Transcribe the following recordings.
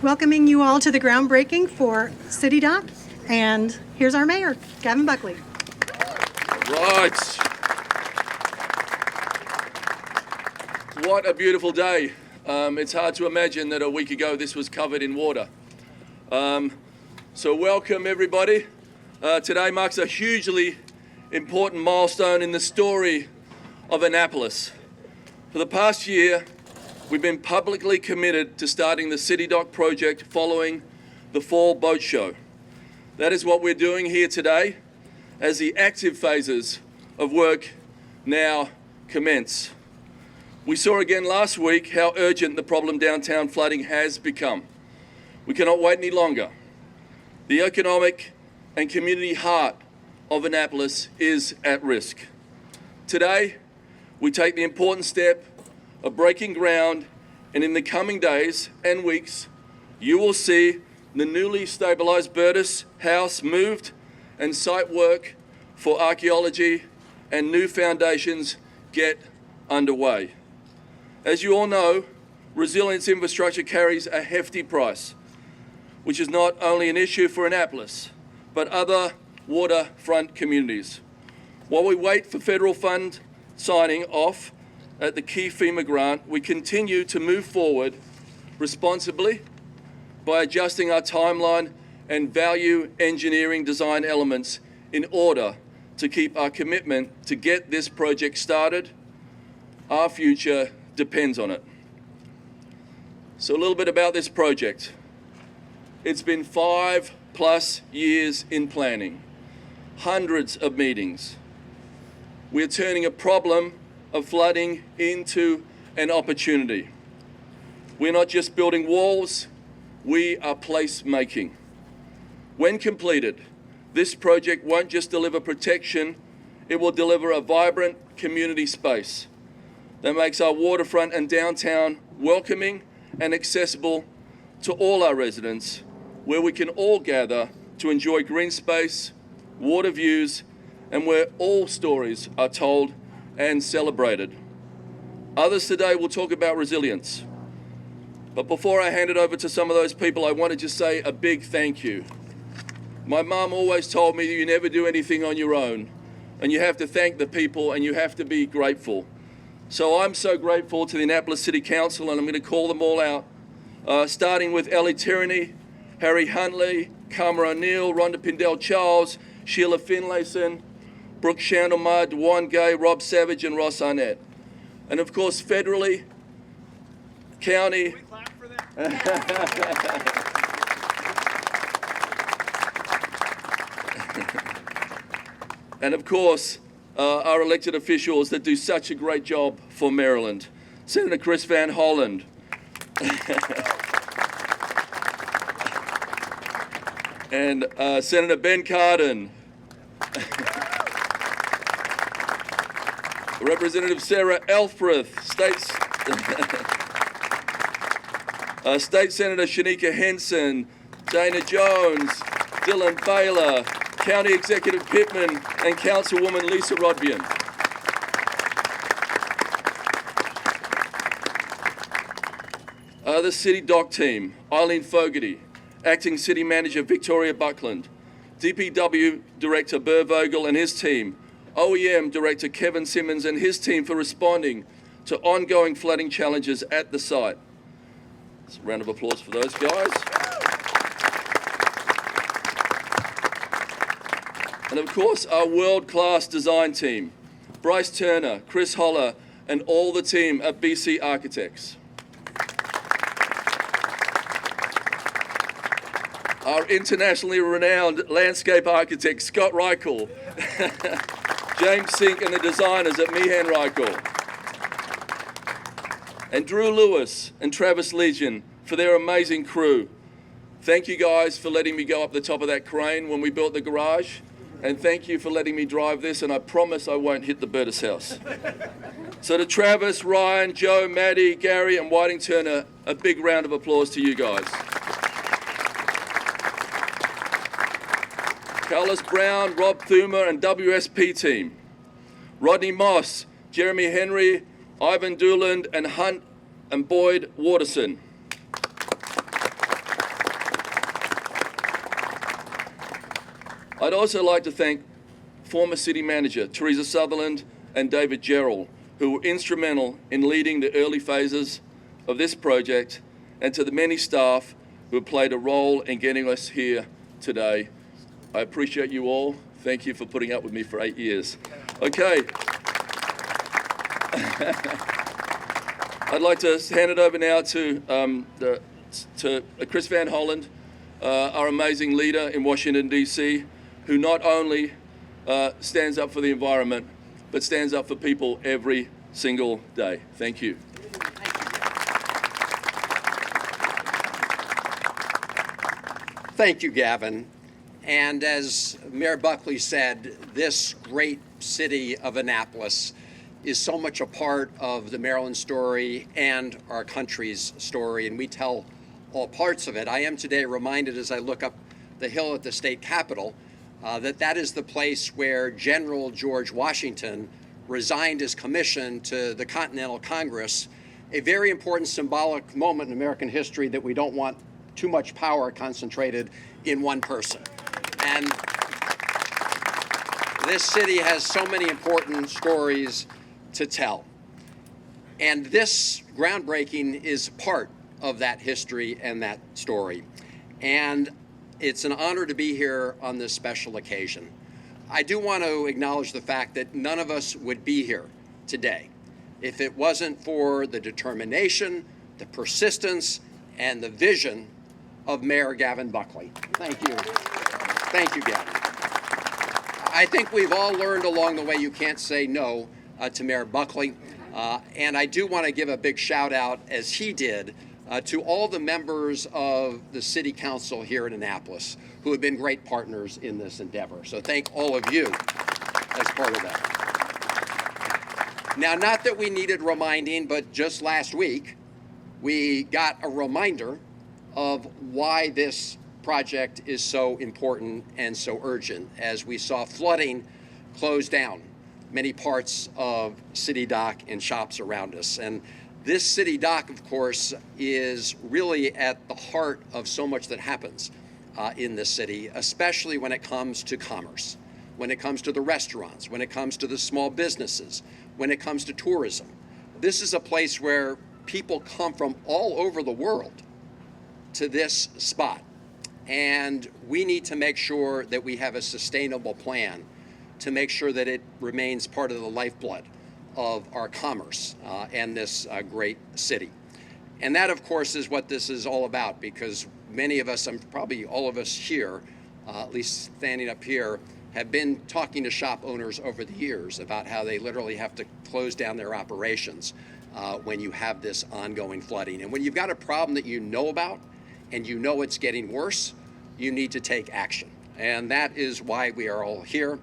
Welcoming you all to the groundbreaking for CDAC, and here's our mayor, Gavin Buckley. Right. What a beautiful day. It's hard to imagine that a week ago this was covered in water. So welcome everybody. Today marks a hugely important milestone in the story of Annapolis. For the past year, we've been publicly committed to starting the CDAC project following the fall boat show. That is what we're doing here today as the active phases of work now commence. We saw again last week how urgent the problem downtown flooding has become. We cannot wait any longer. The economic and community heart of Annapolis is at risk. Today, we take the important step of breaking ground, and in the coming days and weeks, you will see the newly stabilised Burtis house moved and site work for archaeology and new foundations get underway. As you all know, resilience infrastructure carries a hefty price, which is not only an issue for Annapolis, but other waterfront communities. While we wait for federal fund signing off at the key FEMA grant, we continue to move forward responsibly by adjusting our timeline and value engineering design elements in order to keep our commitment to get this project started. Our future depends on it. So a little bit about this project. It's been 5+ years in planning, hundreds of meetings. We're turning a problem of flooding into an opportunity. We're not just building walls, we are place-making. When completed, this project won't just deliver protection, it will deliver a vibrant community space that makes our waterfront and downtown welcoming and accessible to all our residents, where we can all gather to enjoy green space, water views, and where all stories are told and celebrated. Others today will talk about resilience. But before I hand it over to some of those people, I want to just say a big thank you. My mum always told me you never do anything on your own, and you have to thank the people and you have to be grateful. So I'm so grateful to the Annapolis City Council, and I'm going to call them all out, starting with Ellie Tierney, Harry Huntley, Karma O'Neill, Rhonda Pindell-Charles, Sheila Finlayson, Brooke Chandler, Dewan Gay, Rob Savage, and Ross Arnett. And of course, federally, county. Can we clap for that? And of course, our elected officials that do such a great job for Maryland. Senator Chris Van Hollen. And Senator Ben Cardin. Representative Sarah Elfreth, State Senator Shaneka Henson, Dana Jones, Dylan Behler, County Executive Pittman, and Councilwoman Lisa Rodbian. The CDAC team, Eileen Fogarty, Acting City Manager Victoria Buckland, DPW Director Burr Vogel and his team, OEM Director Kevin Simmons and his team for responding to ongoing flooding challenges at the site. It's a round of applause for those guys. And of course, our world-class design team, Bryce Turner, Chris Holler, and all the team at BC Architects. Our internationally renowned landscape architect, Scott Reichel, James Sink, and the designers at Meehan Reichel, and Drew Lewis and Travis Legion for their amazing crew. Thank you guys for letting me go up the top of that crane when we built the garage, and thank you for letting me drive this, and I promise I won't hit the Burtis house. So to Travis, Ryan, Joe, Maddie, Gary, and Whiting Turner, a big round of applause to you guys. Carlos Brown, Rob Thumer, and WSP team. Rodney Moss, Jeremy Henry, Ivan Dooland, and Hunt and Boyd Waterson. I'd also like to thank former City Manager Teresa Sutherland and David Gerald, who were instrumental in leading the early phases of this project, and to the many staff who have played a role in getting us here today. I appreciate you all. Thank you for putting up with me for 8 years. Okay. I'd like to hand it over now to Chris Van Hollen, our amazing leader in Washington, D.C., who not only stands up for the environment, but stands up for people every single day. Thank you. Thank you, Gavin. And as Mayor Buckley said, this great city of Annapolis is so much a part of the Maryland story and our country's story, and we tell all parts of it. I am today reminded as I look up the hill at the state capitol that is the place where General George Washington resigned his commission to the Continental Congress, a very important symbolic moment in American history that we don't want too much power concentrated in one person. And this city has so many important stories to tell. And this groundbreaking is part of that history and that story. And it's an honor to be here on this special occasion. I do want to acknowledge the fact that none of us would be here today if it wasn't for the determination, the persistence, and the vision of Mayor Gavin Buckley. Thank you. Thank you, Gavin. I think we've all learned along the way you can't say no to Mayor Buckley. And I do want to give a big shout out, as he did, to all the members of the City Council here in Annapolis who have been great partners in this endeavor. So thank all of you as part of that. Now, not that we needed reminding, but just last week, we got a reminder of why this project is so important and so urgent, as we saw flooding close down many parts of City Dock and shops around us. And this City Dock, of course, is really at the heart of so much that happens in this city, especially when it comes to commerce, when it comes to the restaurants, when it comes to the small businesses, when it comes to tourism. This is a place where people come from all over the world to this spot. And we need to make sure that we have a sustainable plan to make sure that it remains part of the lifeblood of our commerce and this great city. And that, of course, is what this is all about, because many of us, probably all of us here, at least standing up here, have been talking to shop owners over the years about how they literally have to close down their operations when you have this ongoing flooding. And when you've got a problem that you know about and you know it's getting worse, you need to take action. And that is why we are all here.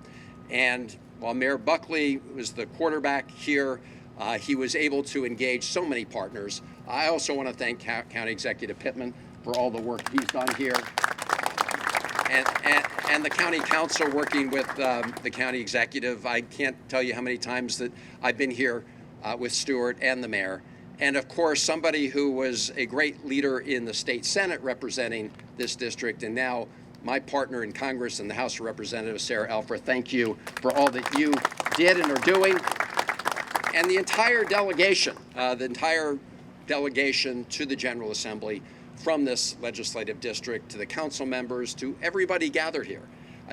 And while Mayor Buckley was the quarterback here, he was able to engage so many partners. I also want to thank County Executive Pittman for all the work he's done here. And the County Council working with the County Executive. I can't tell you how many times that I've been here with Steuart and the Mayor. And of course, somebody who was a great leader in the state Senate representing this district, and now my partner in Congress and the House of Representatives, Sarah Elfreth. Thank you for all that you did and are doing. And the entire delegation to the General Assembly, from this legislative district, to the council members, to everybody gathered here.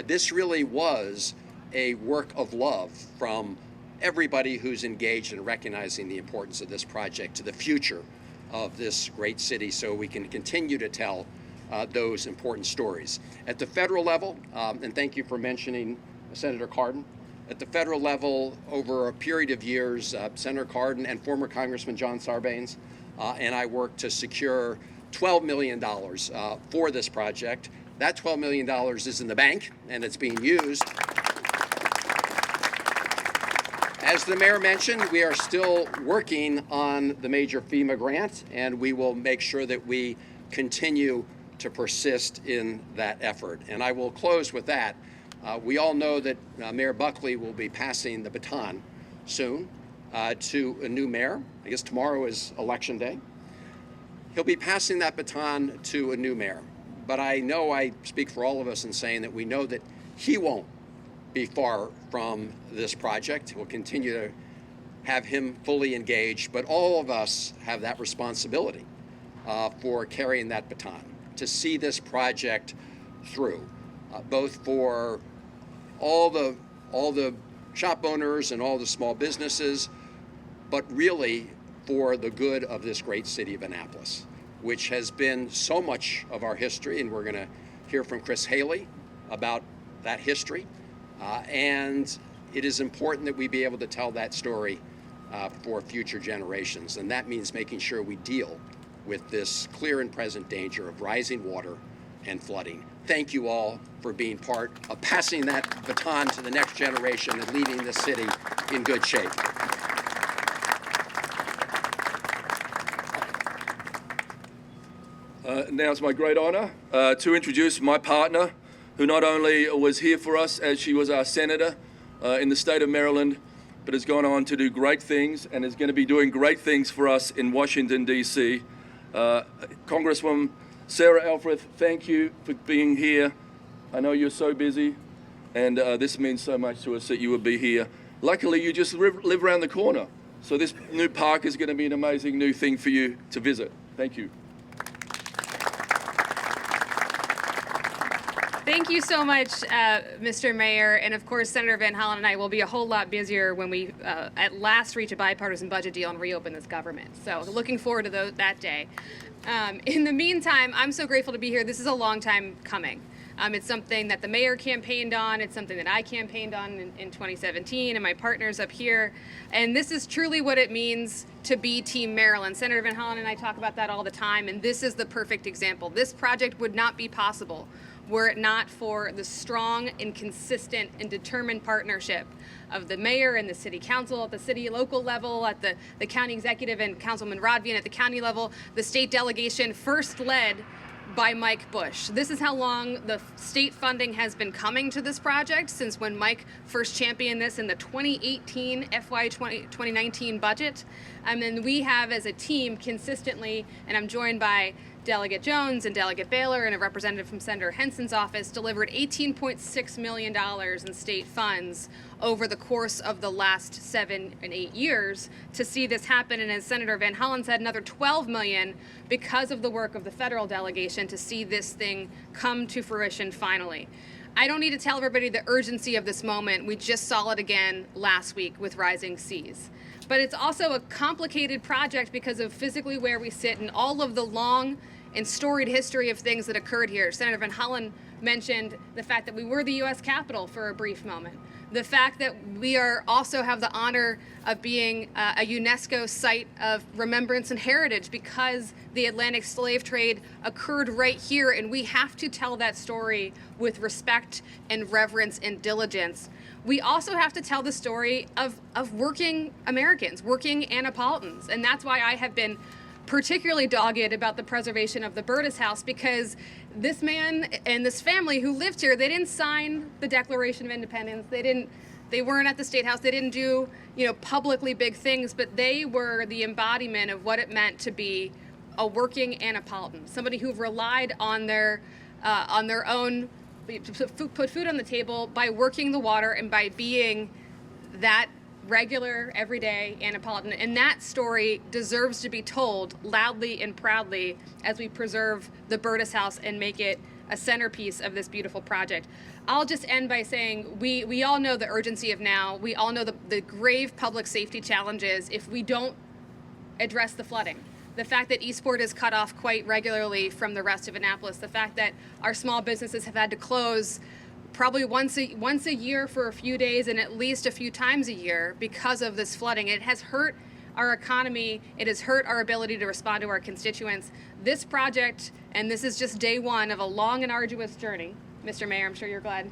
This really was a work of love from everybody who's engaged in recognizing the importance of this project to the future of this great city, so we can continue to tell those important stories. At the federal level, and thank you for mentioning Senator Cardin, at the federal level, over a period of years, Senator Cardin and former Congressman John Sarbanes and I worked to secure $12 million for this project. That $12 million is in the bank, and it's being used. As the mayor mentioned, we are still working on the major FEMA grant, and we will make sure that we continue to persist in that effort. And I will close with that. We all know that Mayor Buckley will be passing the baton soon to a new mayor. I guess tomorrow is election day. He'll be passing that baton to a new mayor. But I know I speak for all of us in saying that we know that He won't be far from this project. We'll continue to have him fully engaged, but all of us have that responsibility for carrying that baton, to see this project through, both for all the shop owners and all the small businesses, but really for the good of this great city of Annapolis, which has been so much of our history, and we're going to hear from Chris Haley about that history. And it is important that we be able to tell that story for future generations, and that means making sure we deal with this clear and present danger of rising water and flooding. Thank you all for being part of passing that baton to the next generation and leaving this city in good shape. Now it's my great honor to introduce my partner, who not only was here for us as she was our senator in the state of Maryland, but has gone on to do great things and is going to be doing great things for us in Washington, D.C. Congresswoman Sarah Elfreth, thank you for being here. I know you're so busy, and this means so much to us that you would be here. Luckily, you just live around the corner, so this new park is going to be an amazing new thing for you to visit. Thank you. Thank you so much, Mr. Mayor. And of course, Senator Van Hollen and I will be a whole lot busier when we at last reach a bipartisan budget deal and reopen this government. So looking forward to that day. In the meantime, I'm so grateful to be here. This is a long time coming. It's something that the mayor campaigned on. It's something that I campaigned on in 2017 and my partners up here. And this is truly what it means to be Team Maryland. Senator Van Hollen and I talk about that all the time, and this is the perfect example. This project would not be possible were it not for the strong and consistent and determined partnership of the mayor and the city council at the city local level, at the county executive and Councilman Rodvian at the county level, the state delegation first led by Mike Bush. This is how long the state funding has been coming to this project, since when Mike first championed this in the 2018 FY 2019 budget. And then we have as a team consistently, and I'm joined by Delegate Jones and Delegate Behler and a representative from Senator Henson's office, delivered $18.6 million in state funds over the course of the last 7 and 8 years to see this happen. And as Senator Van Hollen said, another $12 million because of the work of the federal delegation to see this thing come to fruition finally. I don't need to tell everybody the urgency of this moment. We just saw it again last week with rising seas. But it's also a complicated project because of physically where we sit and all of the long and storied history of things that occurred here. Senator Van Hollen mentioned the fact that we were the U.S. Capitol for a brief moment. The fact that we also have the honor of being a UNESCO site of remembrance and heritage because the Atlantic slave trade occurred right here, and we have to tell that story with respect and reverence and diligence. We also have to tell the story of working Americans, working Annapolitans, and that's why I have been particularly dogged about the preservation of the Burtis House, because this man and this family who lived here, they didn't sign the Declaration of Independence. They weren't at the State House. They didn't do, publicly big things, but they were the embodiment of what it meant to be a working Annapolitan, somebody who relied on their own, to put food on the table by working the water and by being that regular, everyday Annapolitan. And that story deserves to be told loudly and proudly as we preserve the Burtis House and make it a centerpiece of this beautiful project. I'll just end by saying we all know the urgency of now. We all know the grave public safety challenges if we don't address the flooding. The fact that Eastport is cut off quite regularly from the rest of Annapolis, the fact that our small businesses have had to close probably once a year for a few days and at least a few times a year because of this flooding. It has hurt our economy. It has hurt our ability to respond to our constituents. This project, and this is just day one of a long and arduous journey, Mr. Mayor, I'm sure you're glad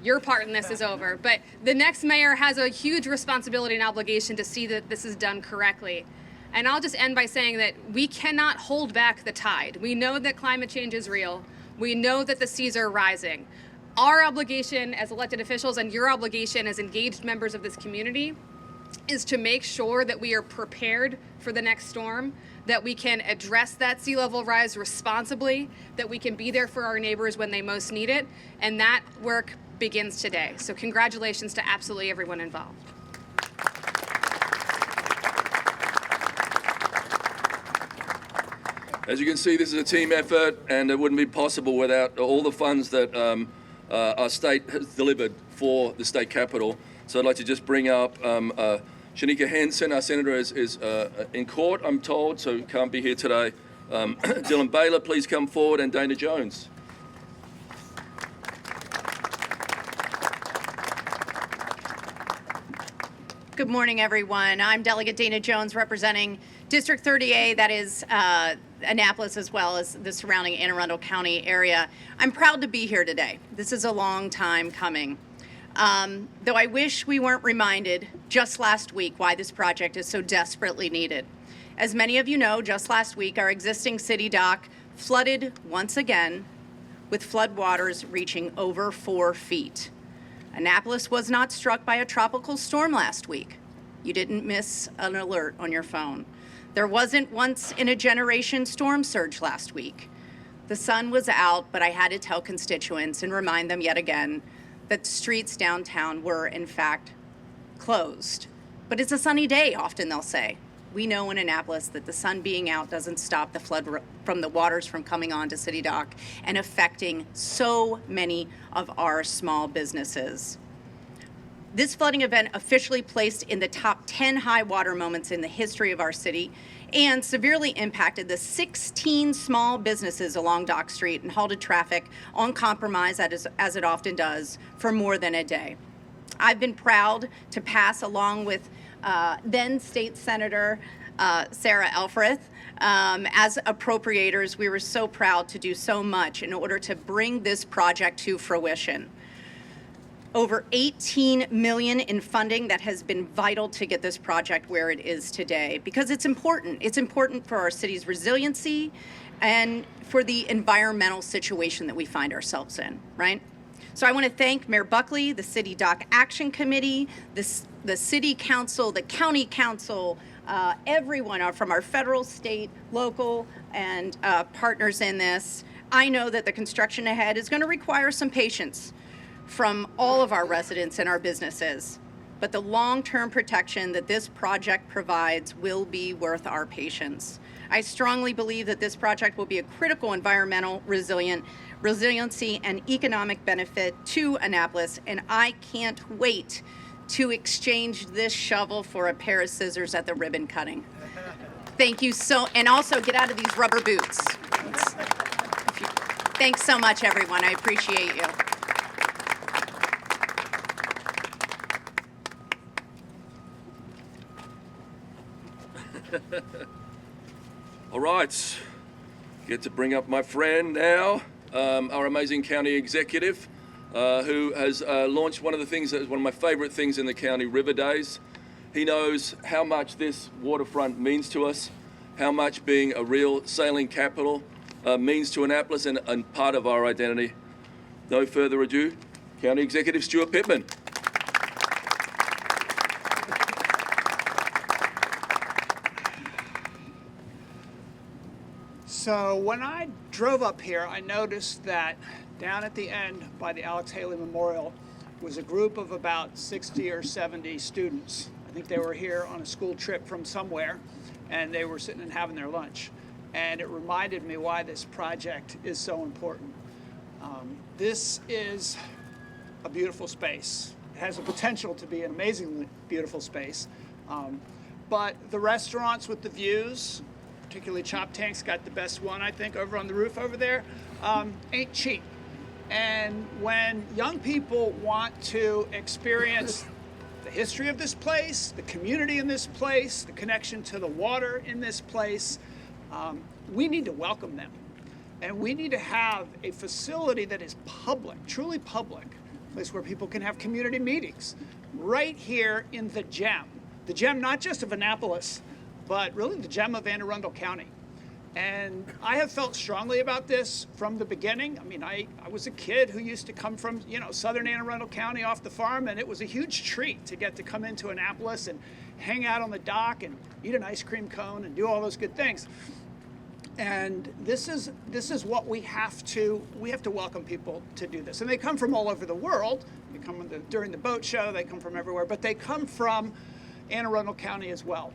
your part in this is over, but the next mayor has a huge responsibility and obligation to see that this is done correctly. And I'll just end by saying that we cannot hold back the tide. We know that climate change is real. We know that the seas are rising. Our obligation as elected officials and your obligation as engaged members of this community is to make sure that we are prepared for the next storm, that we can address that sea level rise responsibly, that we can be there for our neighbors when they most need it, and that work begins today. So congratulations to absolutely everyone involved. As you can see, this is a team effort, and it wouldn't be possible without all the funds that our state has delivered for the state capital. So I'd like to just bring up Shaneka Henson. Our senator is in court, I'm told, so can't be here today. Dylan Behler, please come forward, and Dana Jones. Good morning, everyone. I'm Delegate Dana Jones representing District 30A, that is Annapolis as well as the surrounding Anne Arundel County area. I'm proud to be here today. This is a long time coming. Though I wish we weren't reminded just last week why this project is so desperately needed. As many of you know, just last week our existing city dock flooded once again with floodwaters reaching over 4 feet. Annapolis was not struck by a tropical storm last week. You didn't miss an alert on your phone. There wasn't once in a generation storm surge last week. The sun was out, but I had to tell constituents and remind them yet again that streets downtown were in fact closed. But it's a sunny day, often they'll say. We know in Annapolis that the sun being out doesn't stop the flood from the waters from coming onto City Dock and affecting so many of our small businesses. This flooding event officially placed in the top 10 high water moments in the history of our city and severely impacted the 16 small businesses along Dock Street and halted traffic on compromise, as it often does, for more than a day. I've been proud to pass, along with then State Senator Sarah Elfreth. As appropriators, we were so proud to do so much in order to bring this project to fruition. Over $18 million in funding that has been vital to get this project where it is today, because it's important. It's important for our city's resiliency and for the environmental situation that we find ourselves in, right? So I want to thank Mayor Buckley, the City Dock Action Committee, the City Council, the County Council, everyone from our federal, state, local, and partners in this. I know that the construction ahead is going to require some patience from all of our residents and our businesses, but the long-term protection that this project provides will be worth our patience. I strongly believe that this project will be a critical environmental resiliency and economic benefit to Annapolis, and I can't wait to exchange this shovel for a pair of scissors at the ribbon cutting. Thank you and also get out of these rubber boots. Thanks so much, everyone. I appreciate you. All right, get to bring up my friend now, our amazing county executive, who has launched one of the things that is one of my favorite things in the county, River Days. He knows how much this waterfront means to us, how much being a real sailing capital means to Annapolis and part of our identity. No further ado, County Executive Steuart Pittman. So when I drove up here, I noticed that down at the end by the Alex Haley Memorial was a group of about 60 or 70 students. I think they were here on a school trip from somewhere, and they were sitting and having their lunch. And it reminded me why this project is so important. This is a beautiful space. It has the potential to be an amazingly beautiful space. But the restaurants with the views, particularly Chop Tank's got the best one, I think, over on the roof over there, ain't cheap. And when young people want to experience the history of this place, the community in this place, the connection to the water in this place, we need to welcome them. And we need to have a facility that is public, truly public, a place where people can have community meetings, right here in the gem not just of Annapolis, but really the gem of Anne Arundel County. And I have felt strongly about this from the beginning. I mean, I was a kid who used to come from, southern Anne Arundel County off the farm, and it was a huge treat to get to come into Annapolis and hang out on the dock and eat an ice cream cone and do all those good things. And this is what we have to welcome people to do this. And they come from all over the world. They come during the boat show, they come from everywhere, but they come from Anne Arundel County as well.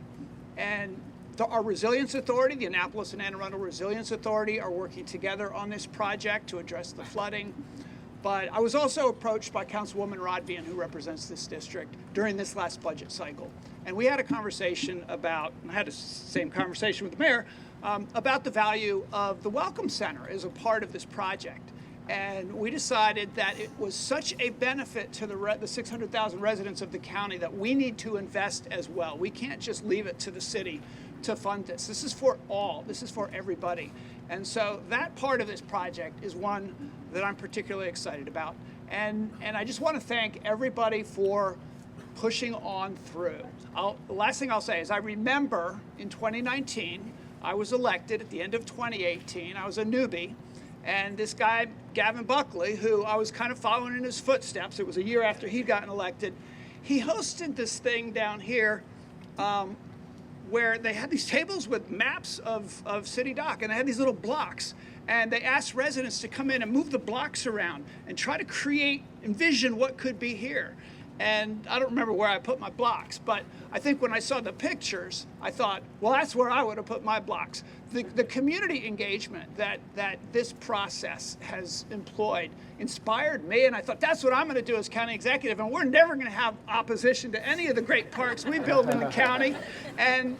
And our Resilience Authority, the Annapolis and Anne Arundel Resilience Authority, are working together on this project to address the flooding. But I was also approached by Councilwoman Rodvian, who represents this district, during this last budget cycle. And we had a conversation about, I had the same conversation with the mayor, about the value of the Welcome Center as a part of this project. And we decided that it was such a benefit to the 600,000 residents of the county that we need to invest as well. We can't just leave it to the city to fund this. This is for all. This is for everybody. And so that part of this project is one that I'm particularly excited about. And I just want to thank everybody for pushing on through. The last thing I'll say is I remember in 2019, I was elected at the end of 2018. I was a newbie. And this guy, Gavin Buckley, who I was kind of following in his footsteps, it was a year after he'd gotten elected, he hosted this thing down here where they had these tables with maps of City Dock, and they had these little blocks. And they asked residents to come in and move the blocks around and try to envision what could be here. And I don't remember where I put my blocks, but I think when I saw the pictures, I thought, well, that's where I would have put my blocks. The community engagement that this process has employed inspired me, and I thought that's what I'm going to do as county executive. And we're never going to have opposition to any of the great parks we build in the county. And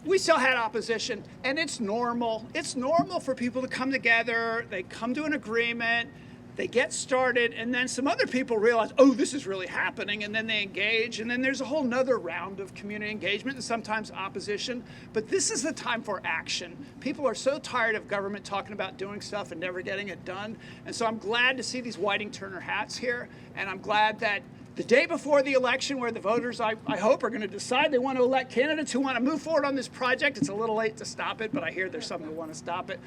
we still had opposition, and it's normal. It's normal for people to come together. They come to an agreement. They get started, and then some other people realize, oh, this is really happening, and then they engage, and then there's a whole nother round of community engagement and sometimes opposition. But this is the time for action. People are so tired of government talking about doing stuff and never getting it done. And so I'm glad to see these Whiting-Turner hats here, and I'm glad that the day before the election, where the voters, I hope, are going to decide they want to elect candidates who want to move forward on this project. It's a little late to stop it, but I hear there's some who want to stop it.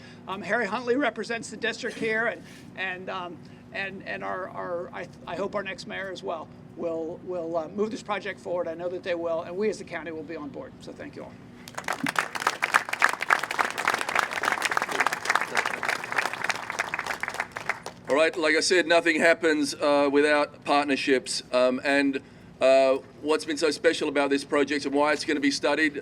Harry Huntley represents the district here, and I hope our next mayor as well will move this project forward. I know that they will, and we as the county will be on board. So thank you all. All right, like I said, nothing happens without partnerships. And what's been so special about this project and why it's going to be studied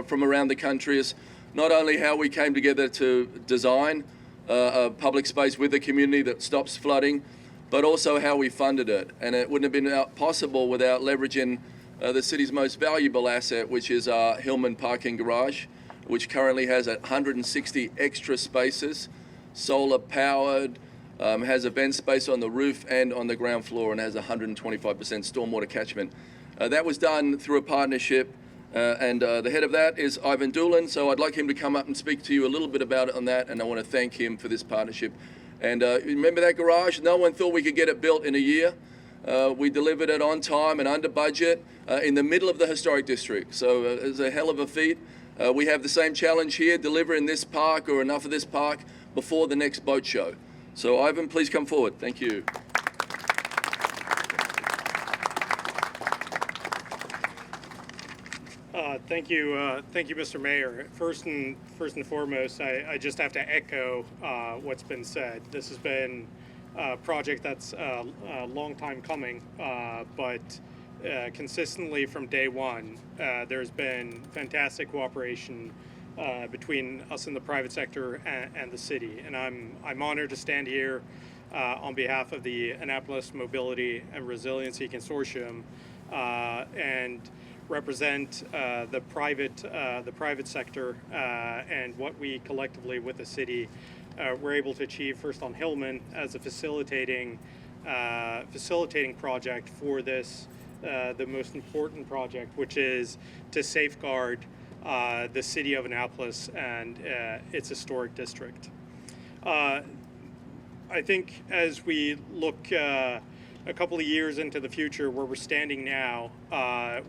from around the country is not only how we came together to design a public space with the community that stops flooding, but also how we funded it. And it wouldn't have been possible without leveraging the city's most valuable asset, which is our Hillman parking garage, which currently has 160 extra spaces, solar powered, has a vent space on the roof and on the ground floor, and has 125% stormwater catchment. That was done through a partnership, and the head of that is Ivan Doolan, so I'd like him to come up and speak to you a little bit about it on that, and I want to thank him for this partnership. And remember that garage? No one thought we could get it built in a year. We delivered it on time and under budget in the middle of the historic district, so it's a hell of a feat. We have the same challenge here, delivering this park or enough of this park before the next boat show. So Ivan, please come forward. Thank you. Thank you, Mr. Mayor. First and foremost, I just have to echo what's been said. This has been a project that's a long time coming, but consistently from day one, there's been fantastic cooperation between us and the private sector and the city. And I'm honored to stand here on behalf of the Annapolis Mobility and Resiliency Consortium and represent the private sector and what we collectively with the city were able to achieve first on Hillman as a facilitating project for this the most important project, which is to safeguard the city of Annapolis and its historic district. I think as we look a couple of years into the future, where we're standing now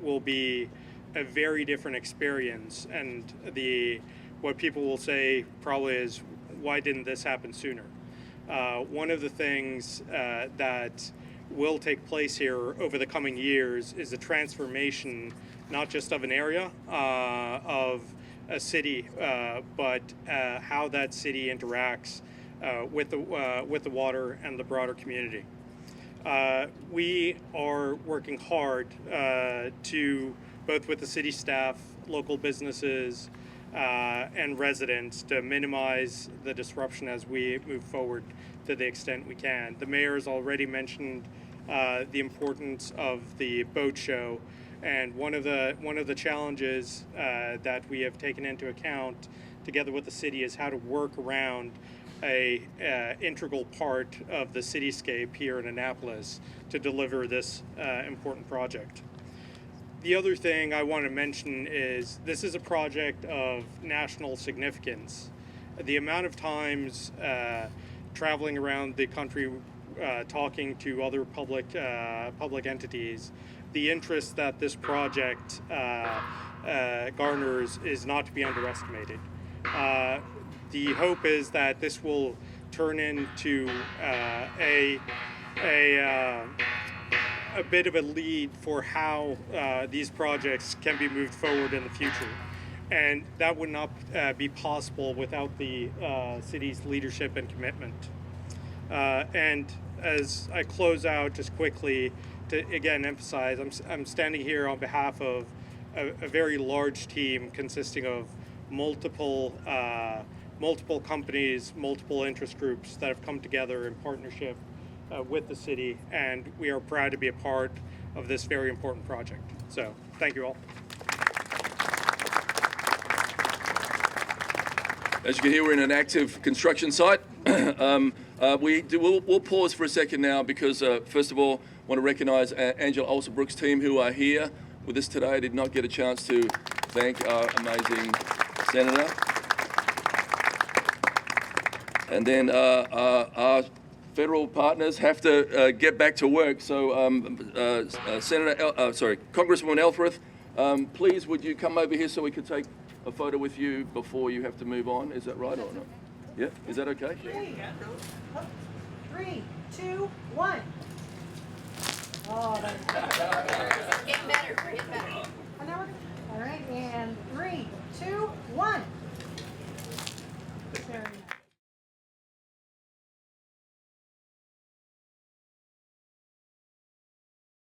will be a very different experience, and the what people will say probably is, why didn't this happen sooner? One of the things that will take place here over the coming years is a transformation, not just of an area, of a city, but how that city interacts with the water and the broader community. We are working hard to, both with the city staff, local businesses, and residents, to minimize the disruption as we move forward to the extent we can. The mayor has already mentioned the importance of the boat show, and one of the challenges that we have taken into account together with the city is how to work around a integral part of the cityscape here in Annapolis to deliver this important project. The other thing I want to mention is this is a project of national significance. The amount of times traveling around the country talking to other public entities, the interest that this project garners is not to be underestimated. The hope is that this will turn into a bit of a lead for how these projects can be moved forward in the future. And that would not be possible without the city's leadership and commitment. And as I close out, just quickly to again emphasize, I'm standing here on behalf of a very large team consisting of multiple companies, multiple interest groups that have come together in partnership with the city, and we are proud to be a part of this very important project. So, thank you all. As you can hear, we're in an active construction site. We'll pause for a second now because, first of all, I want to recognise Angela Olsenbrook's team who are here with us today. I did not get a chance to thank our amazing senator. And then our federal partners have to get back to work. So, Congresswoman Elfreth, please would you come over here so we could take a photo with you before you have to move on? Is that right or not? Yeah, is that okay? 3, 2, 1. Oh, that's Getting better, getting better. all right, and 3, 2, 1. Very nice.